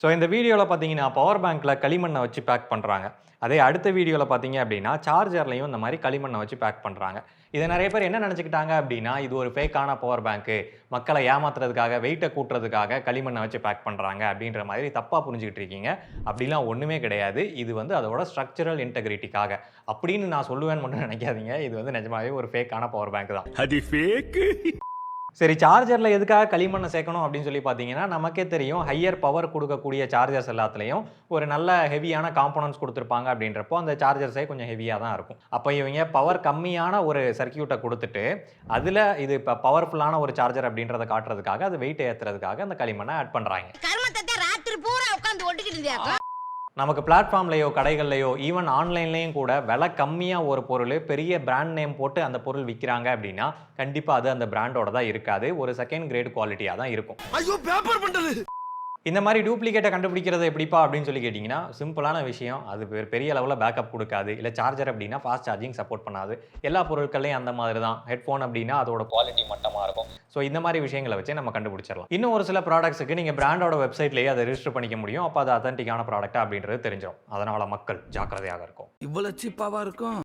So இந்த வீடியோவில் பார்த்தீங்கன்னா பவர் பேங்க்கில் களிமண்ணை வச்சு பேக் பண்ணுறாங்க. அதே அடுத்த வீடியோவில் பார்த்தீங்க அப்படின்னா சார்ஜர்லையும் இந்த மாதிரி களிமண்ணை வச்சு பேக் பண்ணுறாங்க. இதை நிறைய பேர் என்ன நினச்சிக்கிட்டாங்க அப்படின்னா இது ஒரு ஃபேக்கான பவர் பேங்க்கு, மக்களை ஏமாத்துறதுக்காக வெயிட்டை கூட்டுறதுக்காக களிமண்ணை வச்சு பேக் பண்ணுறாங்க அப்படின்ற மாதிரி தப்பாக புரிஞ்சுக்கிட்டு இருக்கீங்க. அப்படிலாம் ஒன்றுமே கிடையாது. இது வந்து அதோட ஸ்ட்ரக்சரல் இன்டெகிரிட்டிக்காக அப்படின்னு நான் சொல்லுவேன்னு மட்டும் நினைக்காதீங்க. இது வந்து நிஜமாவே ஒரு ஃபேக்கான பவர் பேங்க் தான். அது ஃபேக்கு. சரி, சார்ஜர்ல எதுக்காக களிமண்ணை சேர்க்கணும் அப்படின்னு சொல்லி பார்த்தீங்கன்னா, நமக்கே தெரியும் ஹையர் பவர் குடுக்கக்கூடிய சார்ஜர்ஸ் எல்லாத்துலயும் ஒரு நல்ல ஹெவியான காம்போனன்ட்ஸ் குடுத்திருப்பாங்க அப்படின்றப்போ, அந்த சார்ஜர்ஸே கொஞ்சம் ஹெவியா தான் இருக்கும். அப்ப இவங்க பவர் கம்மியான ஒரு சர்க்யூட்ட குடுத்துட்டு, அதுல இது இப்ப பவர்ஃபுல்லான ஒரு சார்ஜர் அப்படின்றத காட்டுறதுக்காக, அது வெயிட் ஏத்துறதுக்காக அந்த களிமண்ணை ஆட் பண்றாங்க. கர்மத்தை ராத்திரி பூரா உட்கார்ந்து ஒட்டிக்கிட்டு இருந்தியா? நமக்கு பிளாட்ஃபார்ம்லயோ, கடைகள்லயோ, ஈவன் ஆன்லைன்லயும் கூட விலை கம்மியா ஒரு பொருள் பெரிய பிராண்ட் நேம் போட்டு அந்த பொருள் விக்கிறாங்க அப்படின்னா, கண்டிப்பா அது அந்த பிராண்டோட தான் இருக்காது. ஒரு செகண்ட் கிரேட் குவாலிட்டியா தான் இருக்கும். ஐயோ பேப்பர் பண்டல். இந்த மாதிரி டூப்ளிகேட்டை கண்டுபிடிக்கிறது எப்படிப்பா அப்படின்னு சொல்லி கேட்டிங்கன்னா, சிம்பிளான விஷயம். அது பெரிய லெவலில் பேக்கப் கொடுக்காது. இல்லை சார்ஜர் அப்படின்னா ஃபாஸ்ட் சார்ஜிங் சப்போர்ட் பண்ணாது. எல்லா பொருட்கள்லையும் அந்த மாதிரி தான். ஹெட்ஃபோன் அப்படின்னா அதோட குவாலிட்டி மட்டமாக இருக்கும். ஸோ இந்த மாதிரி விஷயங்களை வச்சு நம்ம கண்டுபிடிச்சிடலாம். இன்னும் ஒரு சில ப்ராடக்ட்ஸுக்கு நீங்கள் பிராண்டோட வெப்சைட்லேயே அதை ரிஜிஸ்டர் பண்ணிக்க முடியும். அப்போ அது அத்தன்டிக்கான ப்ராடக்ட்டா அப்படின்றது தெரிஞ்சிடும். அதனால் மக்கள் ஜாக்கிரதையாக இருக்கும். இவ்வளவு சீப்பாவா இருக்கும்.